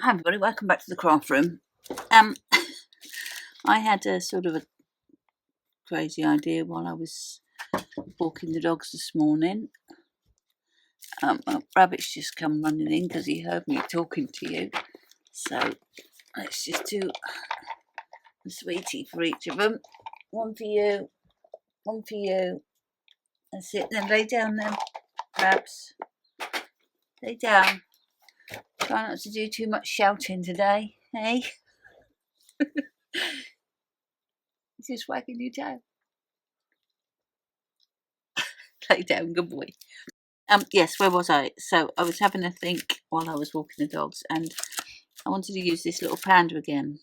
Hi everybody, welcome back to the craft room. I had a sort of a crazy idea while I was walking the dogs this morning. Rabbit's just come running in because he heard me talking to you. So let's just do a sweetie for each of them. One for you, one for you. That's it. Then lay down then, Rabs. Lay down. Try not to do too much shouting today, eh? Just wagging your tail. Lay down, good boy. Yes, where was I? So I was having a think while I was walking the dogs, and I wanted to use this little panda again.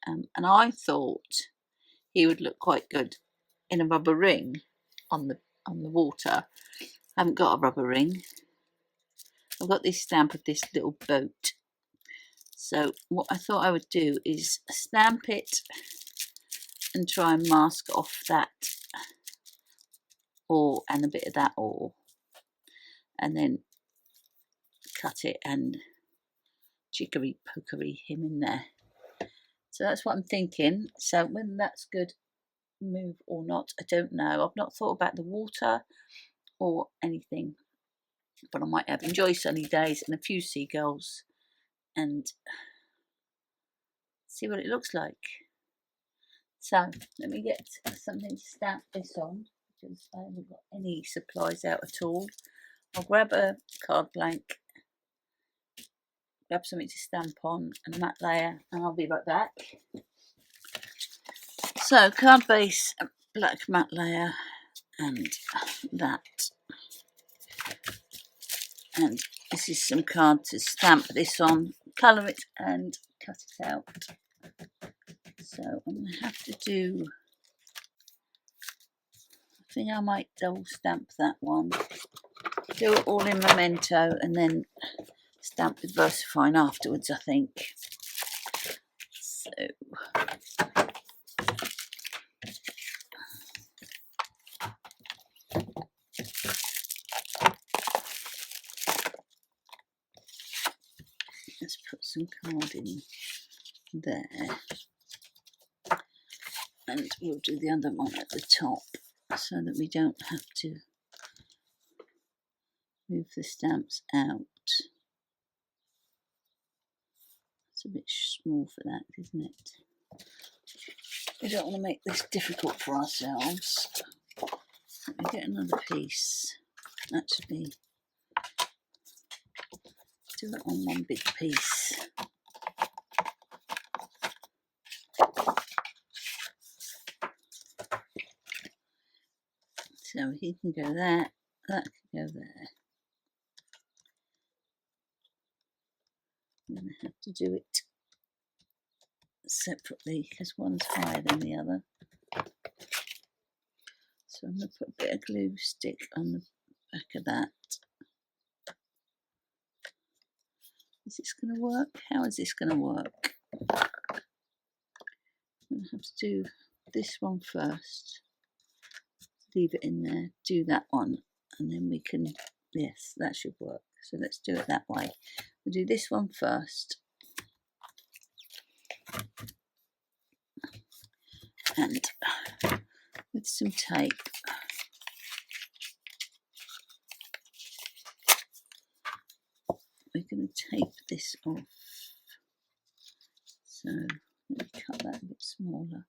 And I thought he would look quite good in a rubber ring on the water. I haven't got a rubber ring. I've got this stamp of this little boat. So what I thought I would do is stamp it and try and mask off that ore and a bit of that ore, and then cut it and jiggery pokery him in there. So that's what I'm thinking. So whether that's good move or not, I don't know. I've not thought about the water or anything, but I might have. Enjoy sunny days and a few seagulls and see what it looks like. So let me get something to stamp this on because I haven't got any supplies out at all. I'll grab a card blank, grab something to stamp on and a matte layer, and I'll be right back. So card base, black matte layer, and that. And this is some card to stamp this on, colour it and cut it out. So I'm going to have to do, I think I might double stamp that one, do it all in Memento and then stamp with Versafine afterwards, I think. So let's put some card in there, and we'll do the other one at the top so that we don't have to move the stamps out. It's a bit small for that, isn't it? We don't want to make this difficult for ourselves. Let me get another piece. Actually, do it on one big piece. So he can go there, that can go there. I'm going to have to do it separately because one's higher than the other. So I'm going to put a bit of glue stick on the back of that. Is this going to work? How is this going to work? I'm going to have to do this one first. Leave it in there, do that one, and then we can, yes, that should work. So let's do it that way. We'll do this one first. And with some tape, we're going to tape this off. So let me cut that a bit smaller.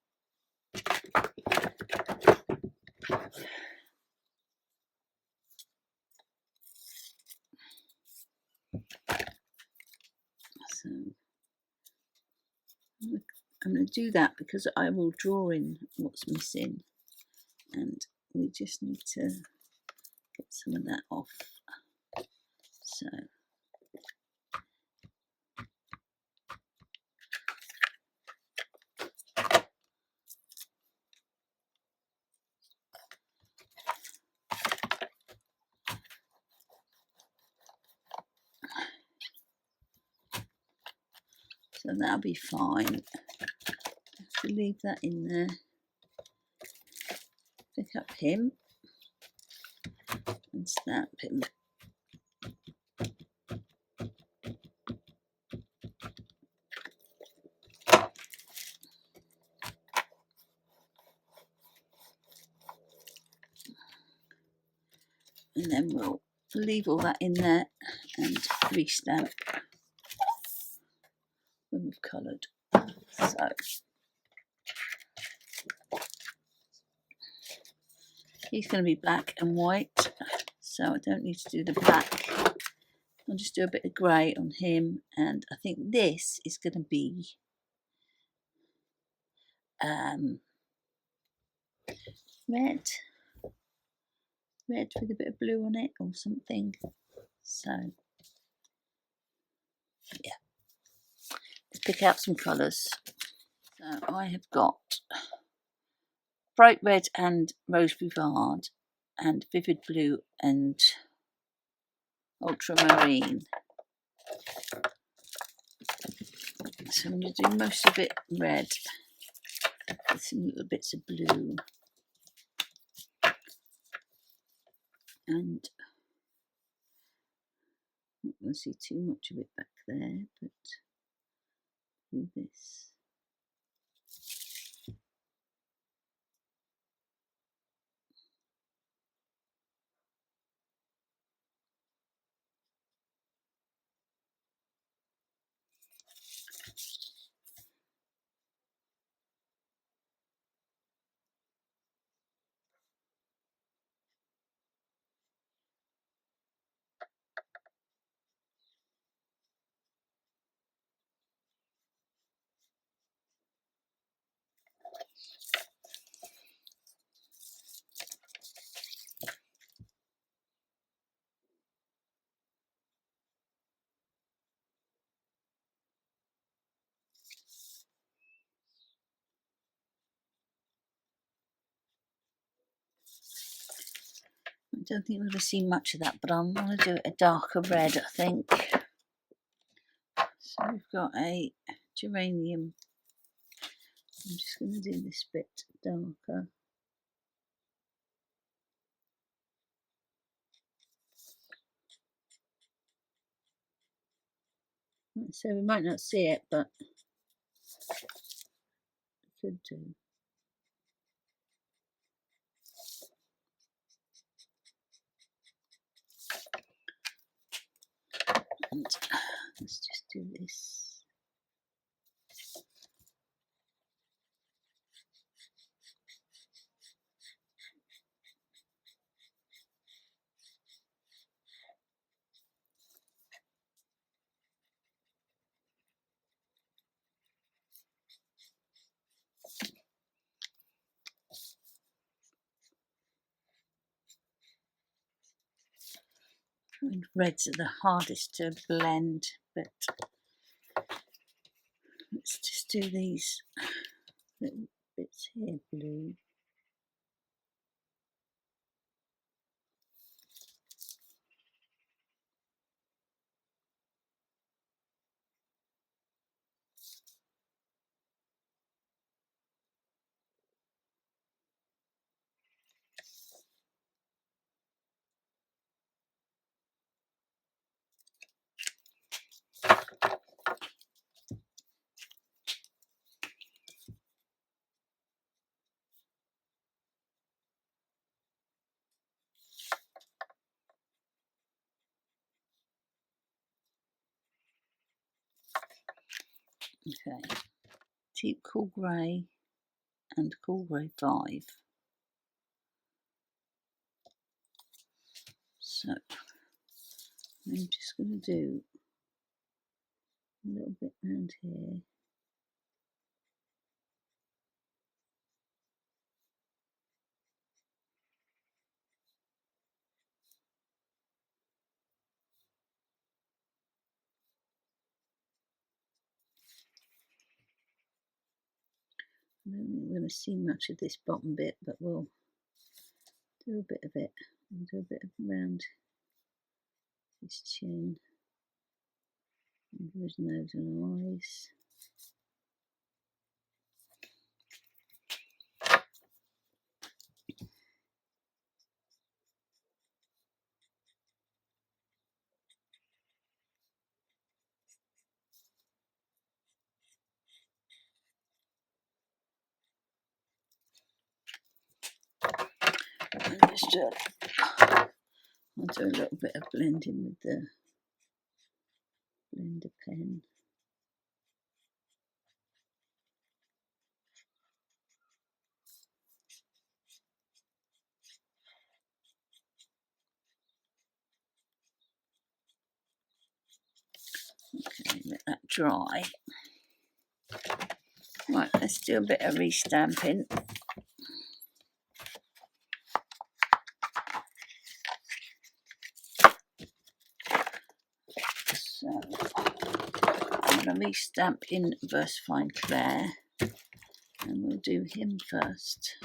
So I'm going to do that because I will draw in what's missing, and we just need to get some of that off. So that'll be fine. Have to leave that in there. Pick up him and stamp him. and then we'll leave all that in there and restamp when we've coloured. So he's going to be black and white, so I don't need to do the black. I'll just do a bit of grey on him, and I think this is going to be red with a bit of blue on it or something. So yeah, let's pick out some colours. So I have got bright red and rose bouvard and vivid blue and ultramarine. So I'm going to do most of it red with some little bits of blue. And I'm not going to see too much of it back there, but do this. I don't think we're going to see much of that, but I'm going to do a darker red, I think. So we've got a geranium. I'm just going to do this bit darker. So we might not see it, but we could do. And let's just do this. And reds are the hardest to blend, but let's just do these little bits here, blue. Okay, deep cool grey and cool grey 5. So I'm just going to do a little bit around here. I don't think we're going to see much of this bottom bit, but we'll do a bit of it and do a bit around his chin, under his nose and eyes. And just I'll do a little bit of blending with the blender pen. Okay, let that dry. Right, let's do a bit of restamping. So I'm going to restamp in Versafine Clair, and we'll do him first.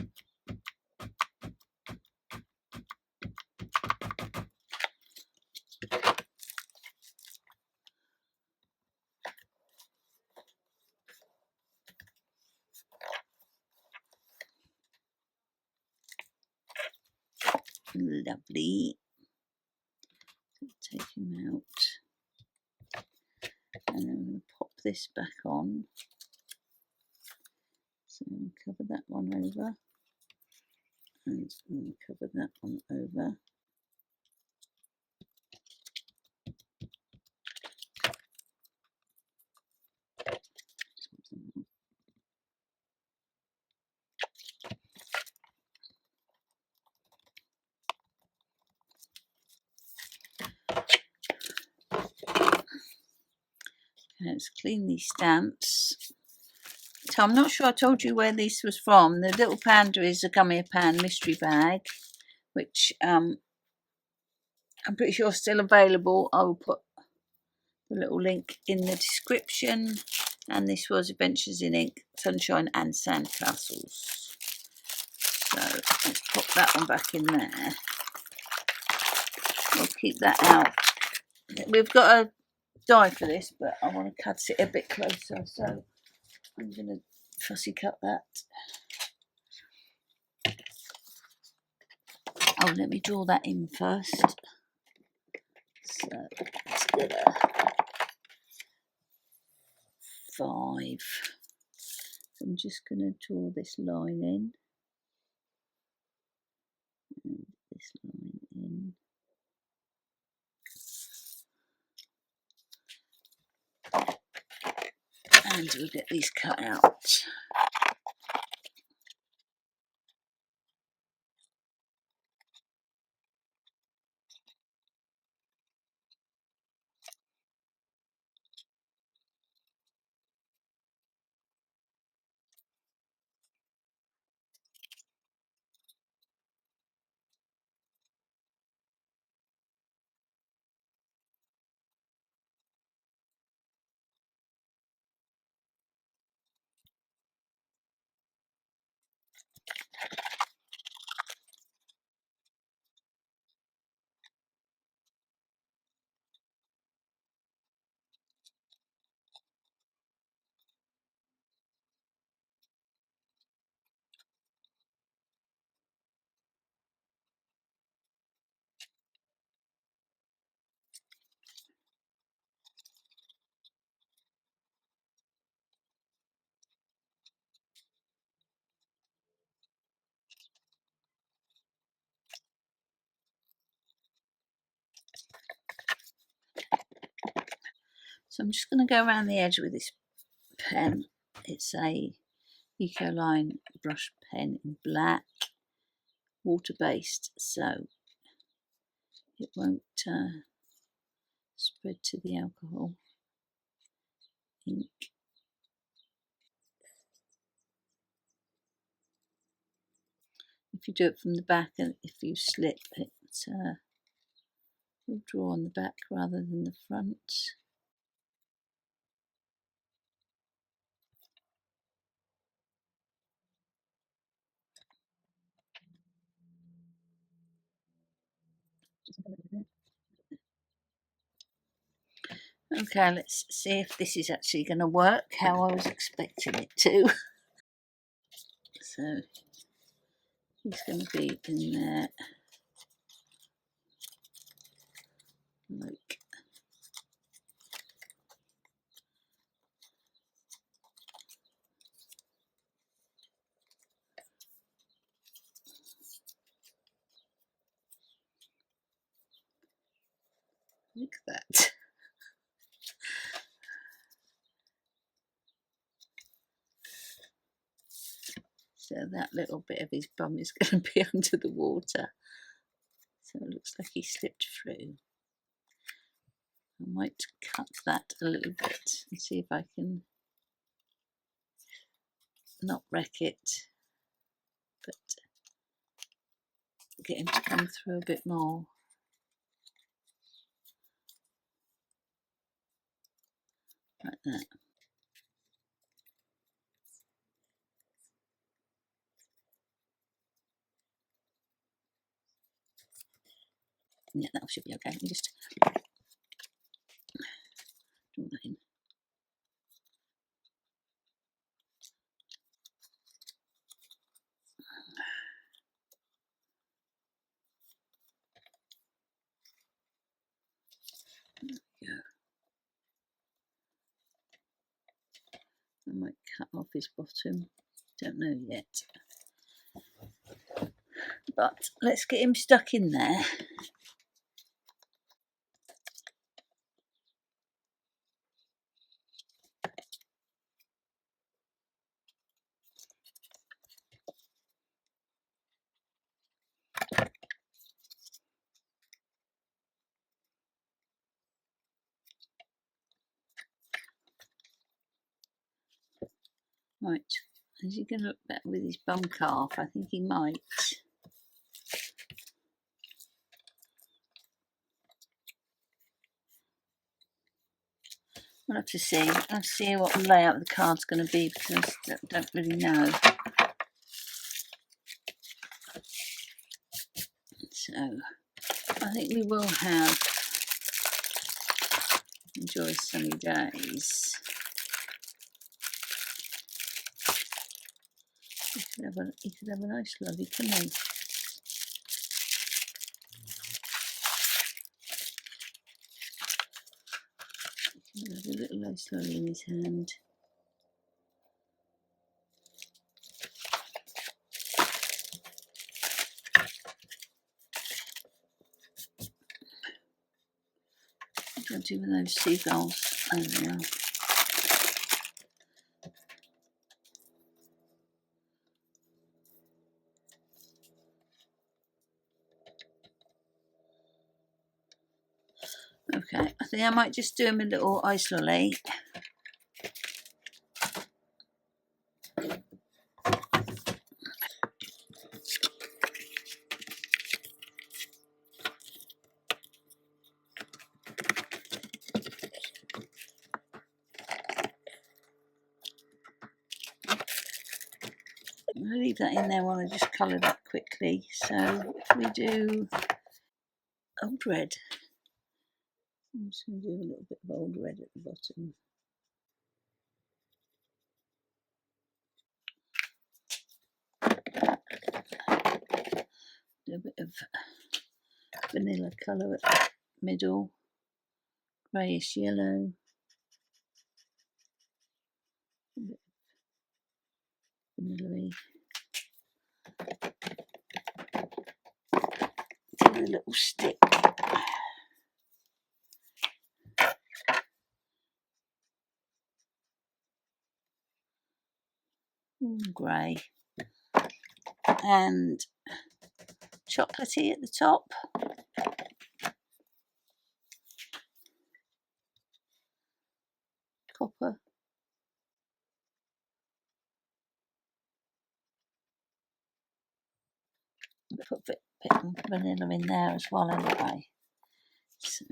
Lovely. Take him out, and then we'll pop this back on. So we'll cover that one over, and we'll cover that one over. Let's clean these stamps. So I'm not sure I told you where this was from. The little panda is a Gummiapan mystery bag, which I'm pretty sure is still available. I will put the little link in the description. And this was Adventures in Ink, Sunshine and Sandcastles. So let's pop that one back in there. We'll keep that out. We've got a die for this, but I want to cut it a bit closer, so I'm going to fussy cut that. Oh, let me draw that in first. So let's get a 5. So I'm just going to draw this line in, and this line in. And we'll get these cut out. So I'm just going to go around the edge with this pen. It's a Ecoline brush pen in black, water-based, so it won't spread to the alcohol ink. If you do it from the back, and if you slip it, will draw on the back rather than the front. Okay, let's see if this is actually going to work how I was expecting it to. So he's going to be in there like Look at that. So that little bit of his bum is going to be under the water. So it looks like he slipped through. I might cut that a little bit and see if I can not wreck it, but get him to come through a bit more. Like that. Yeah, that should be okay. Let me just draw that in. There we go. I might cut off his bottom. Don't know yet. But let's get him stuck in there. Right, is he going to look better with his bum calf? I think he might. We'll have to see. I'll see what the layout of the card's going to be because I don't really know. So I think we will have enjoy sunny days. He could have a nice lovely, couldn't he? He could have a little nice lolly in his hand. What do I do with those seagulls? Oh, they are. Okay, I think I might just do him a little ice lolly. I'm going to leave that in there while I just colour that quickly. So if we do old red, I'm just going to do a little bit of old red at the bottom. Do a bit of vanilla colour at the middle, greyish yellow, a bit vanilla-y. Do a little stick. Grey and chocolatey at the top. Copper. Put a bit of vanilla in there as well anyway. So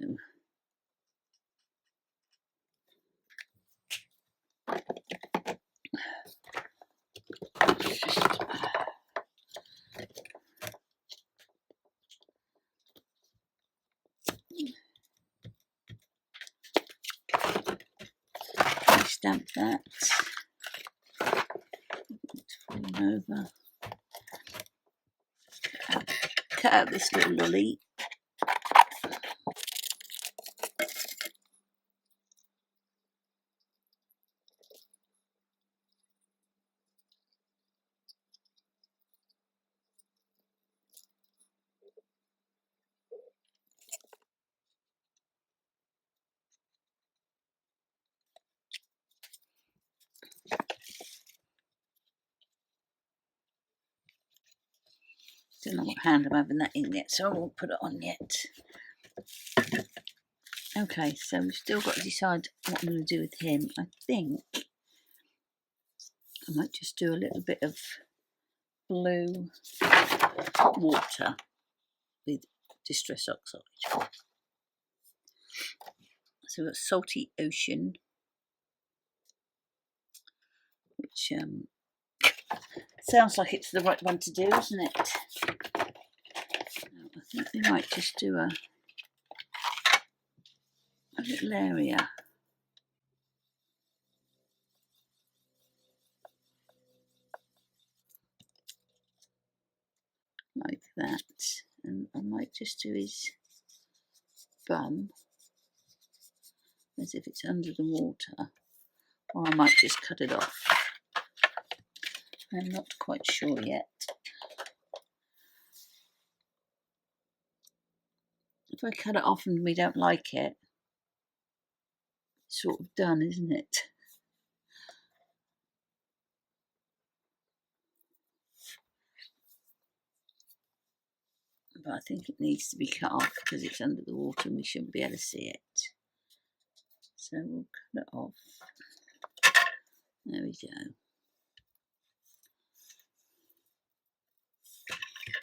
stamp that. Over. Cut out this little lolly. Don't know what hand I'm having that in yet, so I won't put it on yet. Okay, so we've still got to decide what I'm going to do with him. I think I might just do a little bit of blue water with Distress Oxide. So we've got Salty Ocean, which sounds like it's the right one to do, isn't it? I think we might just do a little area. Like that. And I might just do his bum as if it's under the water. Or I might just cut it off. I'm not quite sure yet. If I cut it off and we don't like it, it's sort of done, isn't it? But I think it needs to be cut off because it's under the water and we shouldn't be able to see it. So we'll cut it off. There we go.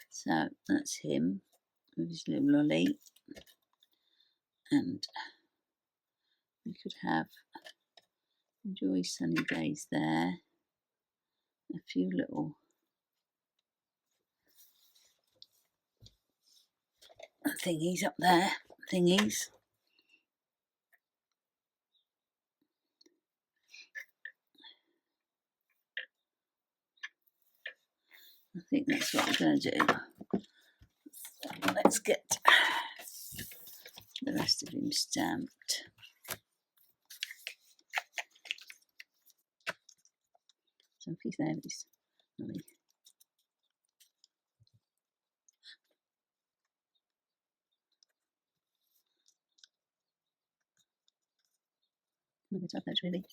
So that's him with his little lolly. And we could have Enjoy Sunny Days there. A few little thingies up there. Thingies. I think that's what I'm going to do. So let's get the rest of him stamped. So if he's there, he's lovely. No bit of those really.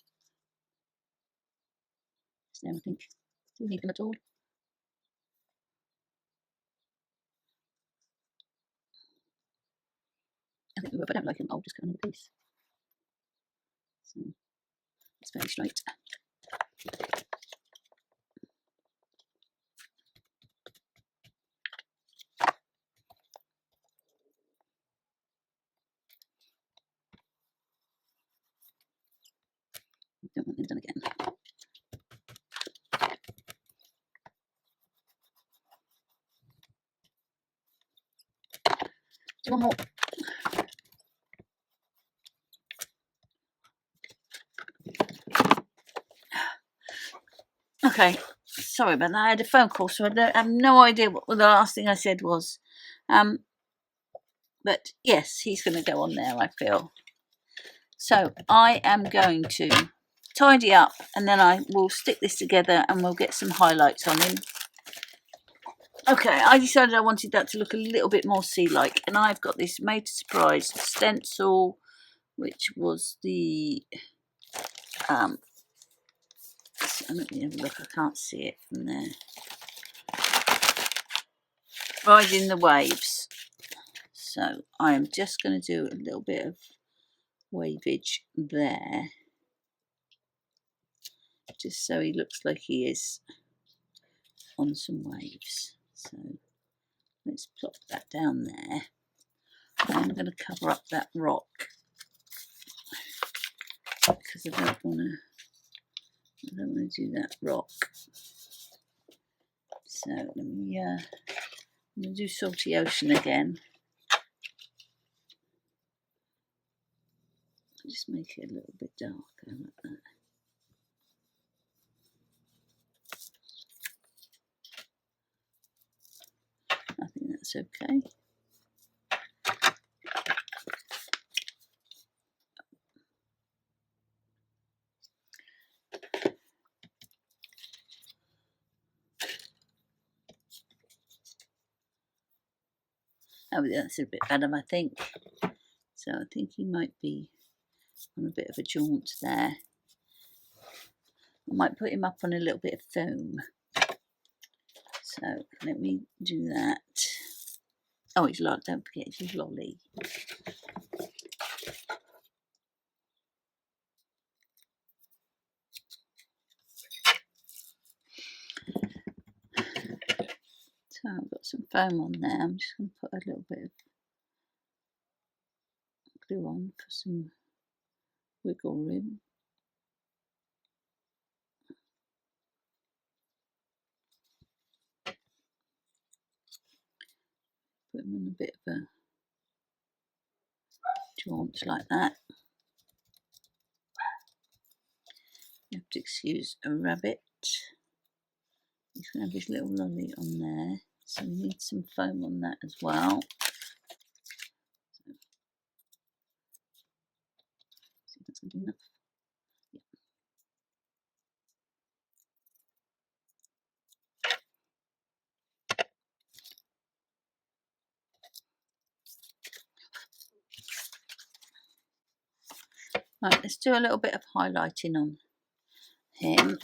So I think, do we need them at all? I think we will, if I don't like them, I'll just cut another piece. So it's very straight. Don't want them done again. Do one more. Okay, sorry about that. I had a phone call, so I have no idea what the last thing I said was. But yes, he's going to go on there, I feel. So I am going to tidy up and then I will stick this together and we'll get some highlights on him. Okay, I decided I wanted that to look a little bit more sea-like, and I've got this Made to Surprise stencil, which was the let me have a look, I can't see it from there. Riding the Waves. So I am just going to do a little bit of waveage there, just so he looks like he is on some waves. So let's plop that down there. I'm going to cover up that rock because I don't want to do that rock. So let me I'm going to do Salty Ocean again. Just make it a little bit darker like that. I think that's okay. Oh, that's a bit better, I think. So I think he might be on a bit of a jaunt there. I might put him up on a little bit of foam. So let me do that. Oh, it's Lolly. Don't forget, it's Lolly. So I've got some foam on there. I'm just going to put a little bit of glue on for some wiggle room. Put them on a bit of a jaunt like that. You have to excuse a rabbit. He's going to have his little lolly on there, so we need some foam on that as well. See if that's good enough. Right, let's do a little bit of highlighting on him.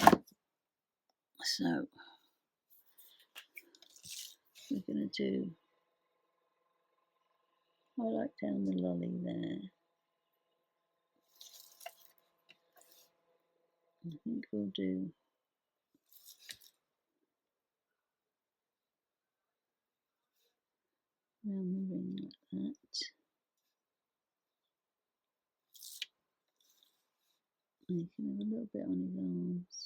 So we're going to do highlight down the lolly there. I think we'll do around the ring like that. And you can have a little bit on his arms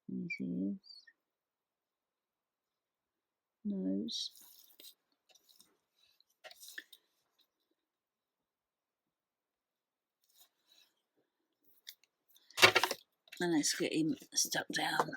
and his ears, nose. And let's get him stuck down.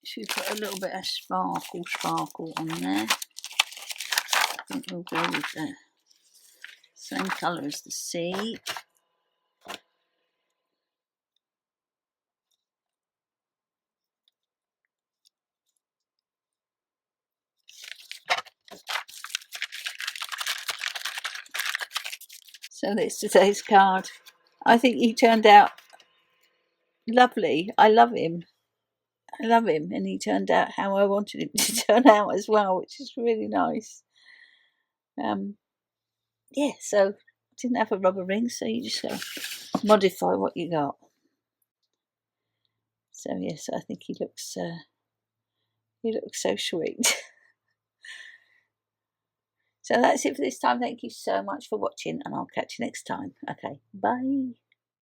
Should we put a little bit of sparkle on there? I think we'll go with the same colour as the sea. So that's today's card. I think he turned out lovely. I love him. I love him, and he turned out how I wanted him to turn out as well, which is really nice. Yeah, so didn't have a rubber ring, so you just modify what you got. So yes, I think he looks so sweet. So that's it for this time. Thank you so much for watching, and I'll catch you next time. Okay, bye.